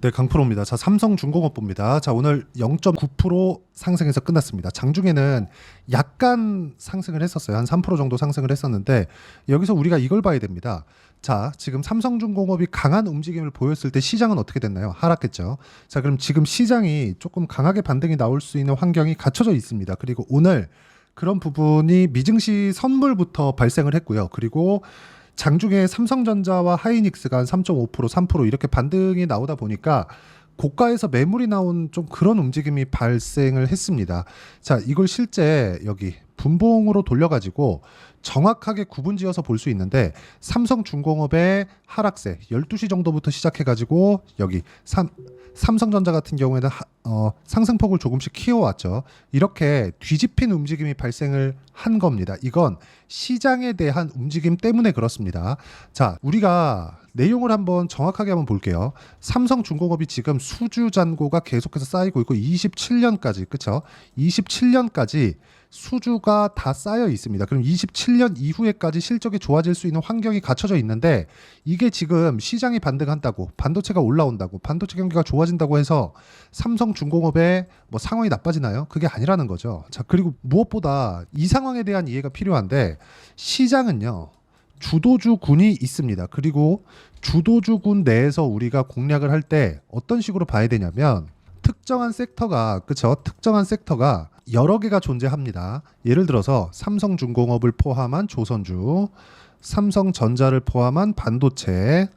네, 강프로입니다. 자, 삼성중공업부입니다. 자, 오늘 0.9% 상승해서 끝났습니다. 장중에는 약간 상승을 했었어요. 한 3% 정도 상승을 했었는데 여기서 우리가 이걸 봐야 됩니다. 자, 지금 삼성중공업이 강한 움직임을 보였을 때 시장은 어떻게 됐나요? 하락했죠. 자, 그럼 지금 시장이 조금 강하게 반등이 나올 수 있는 환경이 갖춰져 있습니다. 그리고 오늘 그런 부분이 미증시 선물부터 발생을 했고요. 그리고 장중에 삼성전자와 하이닉스가 한 3.5%, 3% 이렇게 반등이 나오다 보니까 고가에서 매물이 나온 좀 그런 움직임이 발생을 했습니다. 자, 이걸 실제 여기 분봉으로 돌려가지고 정확하게 구분지어서 볼 수 있는데 삼성중공업의 하락세 12시 정도부터 시작해가지고 여기 삼성전자 같은 경우에는 상승폭을 조금씩 키워왔죠. 이렇게 뒤집힌 움직임이 발생을 한 겁니다. 이건 시장에 대한 움직임 때문에 그렇습니다. 자, 우리가 내용을 한번 정확하게 한번 볼게요. 삼성중공업이 지금 수주 잔고가 계속해서 쌓이고 있고 27년까지 그쵸? 27년까지 수주가 다 쌓여 있습니다. 그럼 27년 이후에까지 실적이 좋아질 수 있는 환경이 갖춰져 있는데 이게 지금 시장이 반등한다고 반도체가 올라온다고 반도체 경기가 좋아진다고 해서 삼성중공업의 뭐 상황이 나빠지나요? 그게 아니라는 거죠. 자, 그리고 무엇보다 이 상황에 대한 이해가 필요한데 시장은요. 주도주군이 있습니다. 그리고 주도주군 내에서 우리가 공략을 할 때 어떤 식으로 봐야 되냐면 특정한 섹터가 그쵸? 특정한 섹터가 여러 개가 존재합니다. 예를 들어서 삼성중공업을 포함한 조선주, 삼성전자를 포함한 반도체,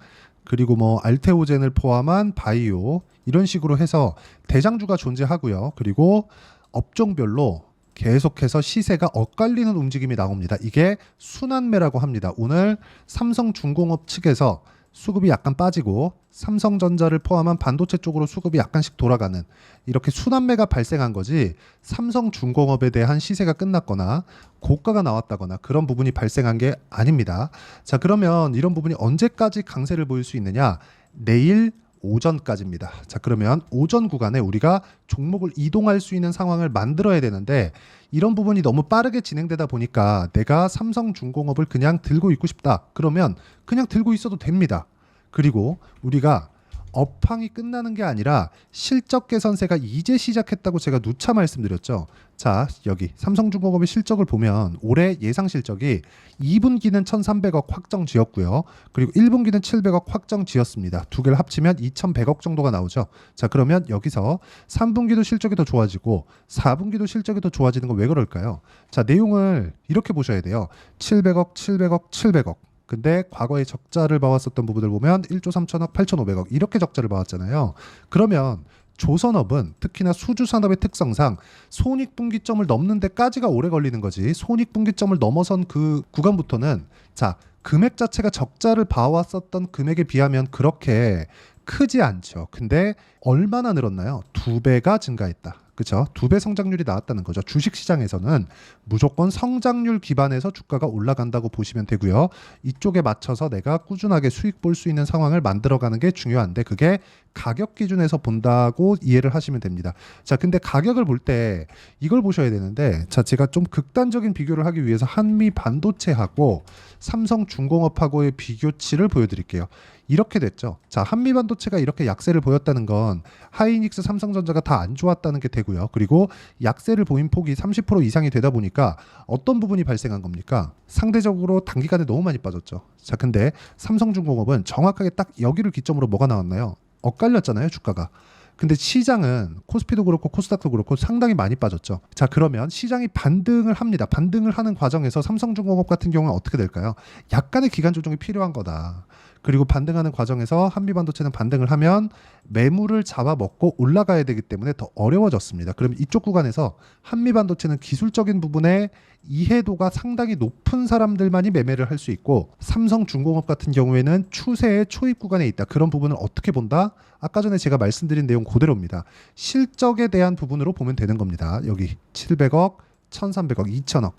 그리고 뭐 알테오젠을 포함한 바이오 이런 식으로 해서 대장주가 존재하고요. 그리고 업종별로 계속해서 시세가 엇갈리는 움직임이 나옵니다. 이게 순환매라고 합니다. 오늘 삼성중공업 측에서 수급이 약간 빠지고 삼성전자를 포함한 반도체 쪽으로 수급이 약간씩 돌아가는 이렇게 순환매가 발생한 거지 삼성중공업에 대한 시세가 끝났거나 고가가 나왔다거나 그런 부분이 발생한 게 아닙니다. 자, 그러면 이런 부분이 언제까지 강세를 보일 수 있느냐? 내일 오전까지입니다. 자, 그러면 오전 구간에 우리가 종목을 이동할 수 있는 상황을 만들어야 되는데 이런 부분이 너무 빠르게 진행되다 보니까 내가 삼성중공업을 그냥 들고 있고 싶다. 그러면 그냥 들고 있어도 됩니다. 그리고 우리가 업황이 끝나는 게 아니라 실적 개선세가 이제 시작했다고 제가 누차 말씀드렸죠. 자, 여기 삼성중공업의 실적을 보면 올해 예상 실적이 2분기는 1,300억 확정 지었고요. 그리고 1분기는 700억 확정 지었습니다. 두 개를 합치면 2,100억 정도가 나오죠. 자, 그러면 여기서 3분기도 실적이 더 좋아지고 4분기도 실적이 더 좋아지는 건 왜 그럴까요? 자, 내용을 이렇게 보셔야 돼요. 700억, 700억, 700억. 근데 과거에 적자를 봐왔었던 부분을 보면 1조 3천억, 8,500억 이렇게 적자를 봐왔잖아요. 그러면 조선업은 특히나 수주산업의 특성상 손익분기점을 넘는 데까지가 오래 걸리는 거지 손익분기점을 넘어선 그 구간부터는 자, 금액 자체가 적자를 봐왔었던 금액에 비하면 그렇게 크지 않죠. 근데 얼마나 늘었나요? 2배가 증가했다. 그렇죠? 2배 성장률이 나왔다는 거죠. 주식시장에서는 무조건 성장률 기반에서 주가가 올라간다고 보시면 되고요. 이쪽에 맞춰서 내가 꾸준하게 수익 볼 수 있는 상황을 만들어가는 게 중요한데 그게 가격 기준에서 본다고 이해를 하시면 됩니다. 자, 근데 가격을 볼 때 이걸 보셔야 되는데 자, 제가 좀 극단적인 비교를 하기 위해서 한미 반도체하고 삼성중공업하고의 비교치를 보여드릴게요. 이렇게 됐죠. 자, 한미반도체가 이렇게 약세를 보였다는 건 하이닉스, 삼성전자가 다 안 좋았다는 게 되고요. 그리고 약세를 보인 폭이 30% 이상이 되다 보니까 어떤 부분이 발생한 겁니까? 상대적으로 단기간에 너무 많이 빠졌죠. 자, 근데 삼성중공업은 정확하게 딱 여기를 기점으로 뭐가 나왔나요? 엇갈렸잖아요, 주가가. 근데 시장은 코스피도 그렇고 코스닥도 그렇고 상당히 많이 빠졌죠. 자, 그러면 시장이 반등을 합니다. 반등을 하는 과정에서 삼성중공업 같은 경우는 어떻게 될까요? 약간의 기간 조정이 필요한 거다. 그리고 반등하는 과정에서 한미반도체는 반등을 하면 매물을 잡아먹고 올라가야 되기 때문에 더 어려워졌습니다. 그럼 이쪽 구간에서 한미반도체는 기술적인 부분에 이해도가 상당히 높은 사람들만이 매매를 할 수 있고 삼성중공업 같은 경우에는 추세의 초입 구간에 있다. 그런 부분을 어떻게 본다? 아까 전에 제가 말씀드린 내용 그대로입니다. 실적에 대한 부분으로 보면 되는 겁니다. 여기 700억, 1,300억, 2,000억.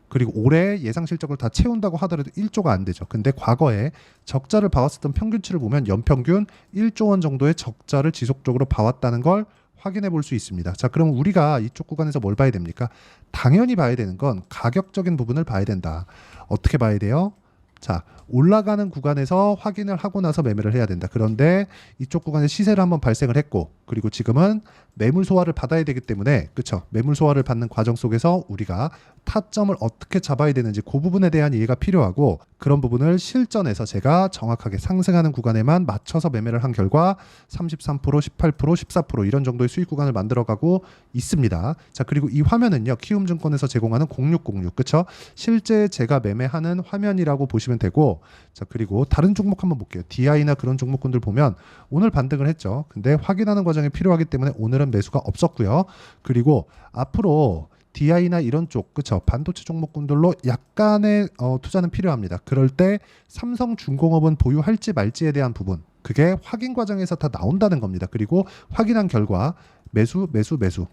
그리고 올해 예상 실적을 다 채운다고 하더라도 1조가 안 되죠. 근데 과거에 적자를 봐왔었던 평균치를 보면 연평균 1조 원 정도의 적자를 지속적으로 봐왔다는 걸 확인해 볼 수 있습니다. 자, 그럼 우리가 이쪽 구간에서 뭘 봐야 됩니까? 당연히 봐야 되는 건 가격적인 부분을 봐야 된다. 어떻게 봐야 돼요? 자, 올라가는 구간에서 확인을 하고 나서 매매를 해야 된다. 그런데 이쪽 구간에 시세를 한번 발생을 했고, 그리고 지금은 매물 소화를 받아야 되기 때문에, 그쵸? 매물 소화를 받는 과정 속에서 우리가 타점을 어떻게 잡아야 되는지 그 부분에 대한 이해가 필요하고, 그런 부분을 실전에서 제가 정확하게 상승하는 구간에만 맞춰서 매매를 한 결과 33%, 18%, 14% 이런 정도의 수익 구간을 만들어가고 있습니다. 자, 그리고 이 화면은요, 키움증권에서 제공하는 0606, 그쵸? 실제 제가 매매하는 화면이라고 보시면 되고, 자, 그리고 다른 종목 한번 볼게요. DI나 그런 종목군들 보면 오늘 반등을 했죠. 근데 확인하는 과정이 필요하기 때문에 오늘은 매수가 없었고요. 그리고 앞으로 DI나 이런 쪽, 그쵸? 반도체 종목군들로 약간의 투자는 필요합니다. 그럴 때 삼성중공업은 보유할지 말지에 대한 부분, 그게 확인 과정에서 다 나온다는 겁니다. 그리고 확인한 결과 매수,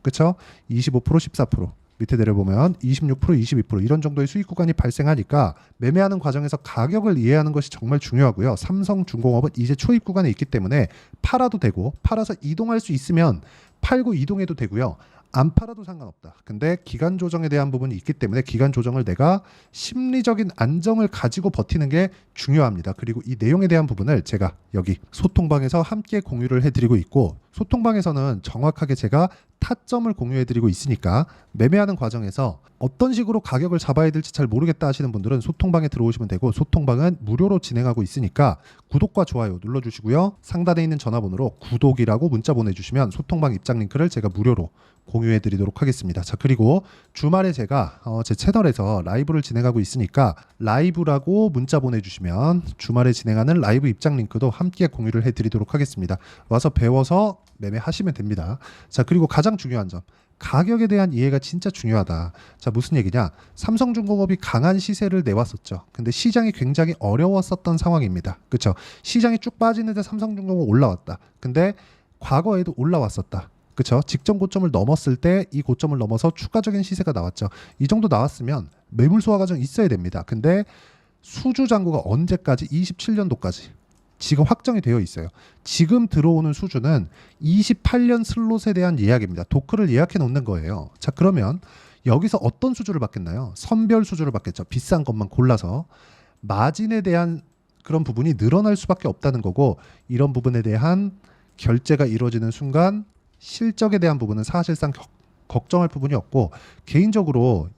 그쵸? 25%, 14%. 밑에 내려보면 26%, 22% 이런 정도의 수익 구간이 발생하니까 매매하는 과정에서 가격을 이해하는 것이 정말 중요하고요. 삼성중공업은 이제 초입 구간에 있기 때문에 팔아도 되고, 팔아서 이동할 수 있으면 팔고 이동해도 되고요. 안 팔아도 상관없다. 근데 기간 조정에 대한 부분이 있기 때문에 기간 조정을 내가 심리적인 안정을 가지고 버티는 게 중요합니다. 그리고 이 내용에 대한 부분을 제가 여기 소통방에서 함께 공유를 해드리고 있고, 소통방에서는 정확하게 제가 타점을 공유해드리고 있으니까 매매하는 과정에서 어떤 식으로 가격을 잡아야 될지 잘 모르겠다 하시는 분들은 소통방에 들어오시면 되고, 소통방은 무료로 진행하고 있으니까 구독과 좋아요 눌러주시고요. 상단에 있는 전화번호로 구독이라고 문자 보내주시면 소통방 입장 링크를 제가 무료로 공유해드리도록 하겠습니다. 자, 그리고 주말에 제가 제 채널에서 라이브를 진행하고 있으니까 라이브라고 문자 보내주시면 주말에 진행하는 라이브 입장 링크도 함께 공유를 해드리도록 하겠습니다. 와서 배워서 매매하시면 됩니다. 자, 그리고 가장 중요한 점, 가격에 대한 이해가 진짜 중요하다. 자, 무슨 얘기냐? 삼성중공업이 강한 시세를 내왔었죠. 근데 시장이 굉장히 어려웠었던 상황입니다. 그렇죠? 시장이 쭉 빠지는데 삼성중공업 올라왔다. 근데 과거에도 올라왔었다. 그렇죠? 직전 고점을 넘었을 때 이 고점을 넘어서 추가적인 시세가 나왔죠. 이 정도 나왔으면 매물 소화 과정 있어야 됩니다. 근데 수주 잔고가 언제까지? 27년도까지. 지금 확정이 되어 있어요. 지금 들어오는 수주는 28년 슬롯에 대한 예약입니다. 도크를 예약해 놓는 거예요. 자, 그러면 여기서 어떤 수주를 받겠나요? 선별 수주를 받겠죠. 비싼 것만 골라서. 마진에 대한 그런 부분이 늘어날 수밖에 없다는 거고, 이런 부분에 대한 결제가 이루어지는 순간 실적에 대한 부분은 사실상 걱정할 부분이 없고, 개인적으로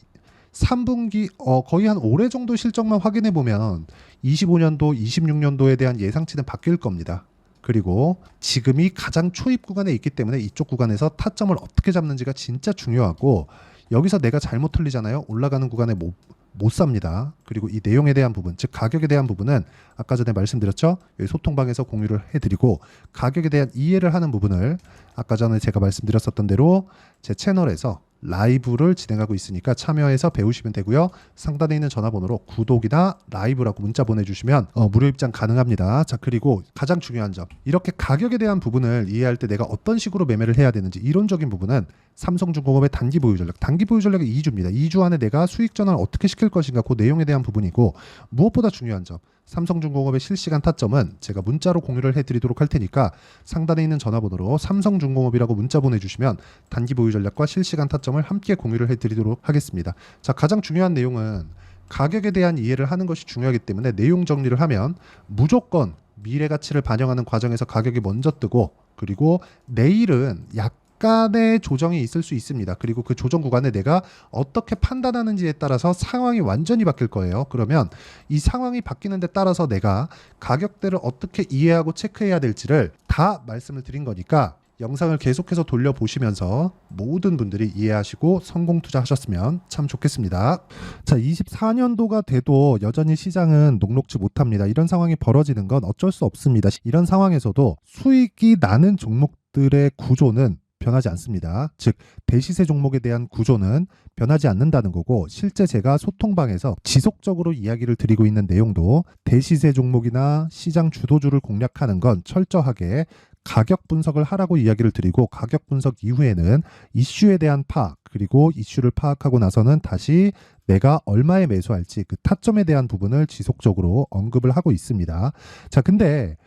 3분기 거의 한 올해 정도 실적만 확인해 보면 25년도, 26년도에 대한 예상치는 바뀔 겁니다. 그리고 지금이 가장 초입 구간에 있기 때문에 이쪽 구간에서 타점을 어떻게 잡는지가 진짜 중요하고, 여기서 내가 잘못 틀리잖아요. 올라가는 구간에 못 삽니다. 그리고 이 내용에 대한 부분, 즉 가격에 대한 부분은 아까 전에 말씀드렸죠. 여기 소통방에서 공유를 해드리고, 가격에 대한 이해를 하는 부분을 아까 전에 제가 말씀드렸었던 대로 제 채널에서 라이브를 진행하고 있으니까 참여해서 배우시면 되고요. 상단에 있는 전화번호로 구독이나 라이브라고 문자 보내주시면 무료 입장 가능합니다. 자, 그리고 가장 중요한 점, 이렇게 가격에 대한 부분을 이해할 때 내가 어떤 식으로 매매를 해야 되는지 이론적인 부분은 삼성중공업의 단기 보유 전략, 단기 보유 전략이 2주입니다. 2주 안에 내가 수익 전환을 어떻게 시킬 것인가, 그 내용에 대한 부분이고, 무엇보다 중요한 점, 삼성중공업의 실시간 타점은 제가 문자로 공유를 해드리도록 할 테니까 상단에 있는 전화번호로 삼성중공업이라고 문자 보내주시면 단기 보유 전략과 실시간 타점을 함께 공유를 해드리도록 하겠습니다. 자, 가장 중요한 내용은 가격에 대한 이해를 하는 것이 중요하기 때문에 내용 정리를 하면 무조건 미래 가치를 반영하는 과정에서 가격이 먼저 뜨고, 그리고 내일은 약간의 조정이 있을 수 있습니다. 그리고 그 조정 구간에 내가 어떻게 판단하는지에 따라서 상황이 완전히 바뀔 거예요. 그러면 이 상황이 바뀌는 데 따라서 내가 가격대를 어떻게 이해하고 체크해야 될지를 다 말씀을 드린 거니까 영상을 계속해서 돌려보시면서 모든 분들이 이해하시고 성공 투자하셨으면 참 좋겠습니다. 자, 24년도가 돼도 여전히 시장은 녹록지 못합니다. 이런 상황이 벌어지는 건 어쩔 수 없습니다. 이런 상황에서도 수익이 나는 종목들의 구조는 변하지 않습니다. 즉 대시세 종목에 대한 구조는 변하지 않는다는 거고, 실제 제가 소통방에서 지속적으로 이야기를 드리고 있는 내용도 대시세 종목이나 시장 주도주를 공략하는 건 철저하게 가격 분석을 하라고 이야기를 드리고, 가격 분석 이후에는 이슈에 대한 파악, 그리고 이슈를 파악하고 나서는 다시 내가 얼마에 매수할지 그 타점에 대한 부분을 지속적으로 언급을 하고 있습니다. 자, 근데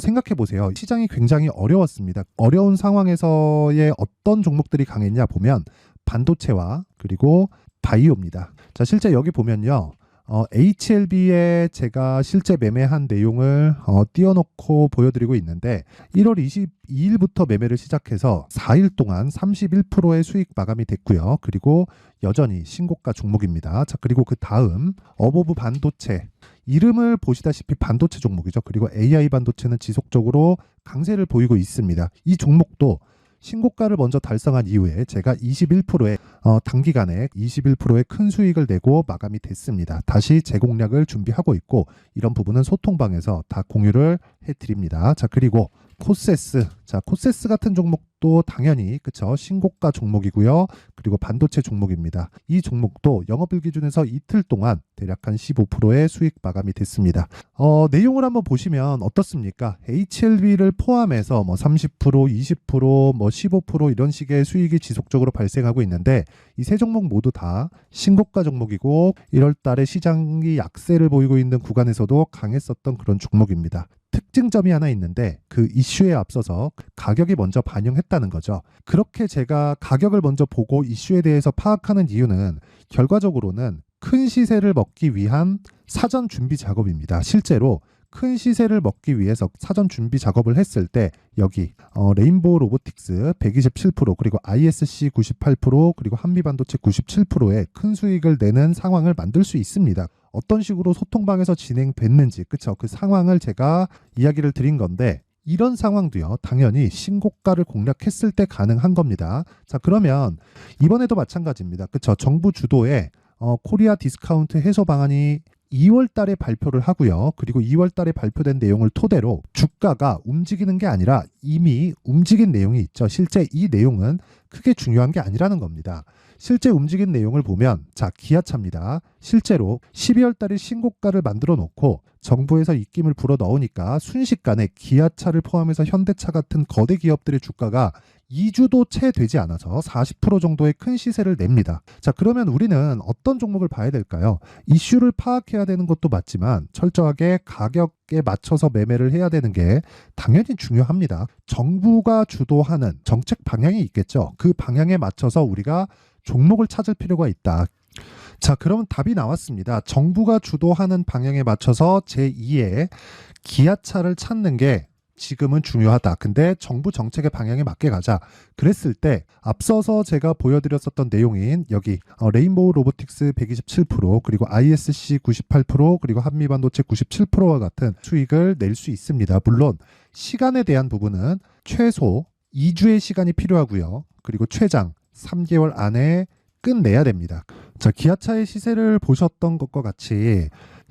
생각해 보세요. 시장이 굉장히 어려웠습니다. 어려운 상황에서의 어떤 종목들이 강했냐 보면 반도체와 그리고 바이오입니다. 자, 실제 여기 보면요. HLB에 제가 실제 매매한 내용을 띄워놓고 보여드리고 있는데 1월 22일부터 매매를 시작해서 4일 동안 31%의 수익 마감이 됐고요. 그리고 여전히 신고가 종목입니다. 자, 그리고 그 다음 어보브 반도체, 이름을 보시다시피 반도체 종목이죠. 그리고 AI 반도체는 지속적으로 강세를 보이고 있습니다. 이 종목도 신고가를 먼저 달성한 이후에 제가 21%의 단기간에 21%의 큰 수익을 내고 마감이 됐습니다. 다시 재공략을 준비하고 있고 이런 부분은 소통방에서 다 공유를 해드립니다. 자, 그리고 코세스, 자, 코세스 같은 종목도 당연히 그쵸, 신고가 종목이고요. 그리고 반도체 종목입니다. 이 종목도 영업일 기준에서 이틀 동안 대략 한 15%의 수익 마감이 됐습니다. 내용을 한번 보시면 어떻습니까? HLB를 포함해서 뭐 30%, 20%, 뭐 15% 이런 식의 수익이 지속적으로 발생하고 있는데 이 세 종목 모두 다 신고가 종목이고 1월 달에 시장이 약세를 보이고 있는 구간에서도 강했었던 그런 종목입니다. 특징점이 하나 있는데 그 이슈에 앞서서 가격이 먼저 반영했다는 거죠. 그렇게 제가 가격을 먼저 보고 이슈에 대해서 파악하는 이유는 결과적으로는 큰 시세를 먹기 위한 사전 준비 작업입니다. 실제로 큰 시세를 먹기 위해서 사전 준비 작업을 했을 때 여기 레인보우 로보틱스 127% 그리고 ISC 98% 그리고 한미반도체 97%의 큰 수익을 내는 상황을 만들 수 있습니다. 어떤 식으로 소통방에서 진행됐는지 그쵸, 그 상황을 제가 이야기를 드린 건데 이런 상황도요 당연히 신고가를 공략했을 때 가능한 겁니다. 자, 그러면 이번에도 마찬가지입니다. 그쵸, 정부 주도의 코리아 디스카운트 해소 방안이 2월 달에 발표를 하고요. 그리고 2월 달에 발표된 내용을 토대로 주가가 움직이는 게 아니라 이미 움직인 내용이 있죠. 실제 이 내용은 크게 중요한 게 아니라는 겁니다. 실제 움직인 내용을 보면 자, 기아차입니다. 실제로 12월 달에 신고가를 만들어 놓고 정부에서 입김을 불어 넣으니까 순식간에 기아차를 포함해서 현대차 같은 거대 기업들의 주가가 2주도 채 되지 않아서 40% 정도의 큰 시세를 냅니다. 자, 그러면 우리는 어떤 종목을 봐야 될까요? 이슈를 파악해야 되는 것도 맞지만 철저하게 가격에 맞춰서 매매를 해야 되는 게 당연히 중요합니다. 정부가 주도하는 정책 방향이 있겠죠. 그 방향에 맞춰서 우리가 종목을 찾을 필요가 있다. 자, 그러면 답이 나왔습니다. 정부가 주도하는 방향에 맞춰서 제2의 기아차를 찾는 게 지금은 중요하다. 근데 정부 정책의 방향에 맞게 가자. 그랬을 때 앞서서 제가 보여드렸었던 내용인 여기 레인보우 로보틱스 127% 그리고 ISC 98% 그리고 한미반도체 97%와 같은 수익을 낼 수 있습니다. 물론 시간에 대한 부분은 최소 2주의 시간이 필요하고요. 그리고 최장 3개월 안에 끝내야 됩니다. 자, 기아차의 시세를 보셨던 것과 같이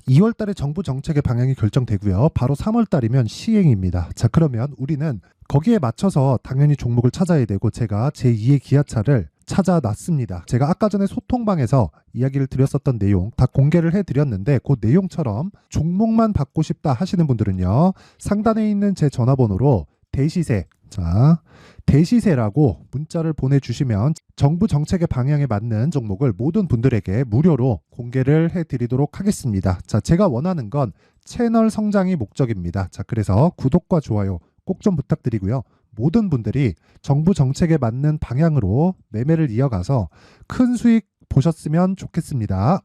2월 달에 정부 정책의 방향이 결정되고요. 바로 3월 달이면 시행입니다. 자, 그러면 우리는 거기에 맞춰서 당연히 종목을 찾아야 되고 제가 제2의 기아차를 찾아놨습니다. 제가 아까 전에 소통방에서 이야기를 드렸었던 내용 다 공개를 해드렸는데 그 내용처럼 종목만 받고 싶다 하시는 분들은요. 상단에 있는 제 전화번호로 대시세, 자, 대시세라고 문자를 보내주시면 정부 정책의 방향에 맞는 종목을 모든 분들에게 무료로 공개를 해드리도록 하겠습니다. 자, 제가 원하는 건 채널 성장이 목적입니다. 자, 그래서 구독과 좋아요 꼭 좀 부탁드리고요. 모든 분들이 정부 정책에 맞는 방향으로 매매를 이어가서 큰 수익 보셨으면 좋겠습니다.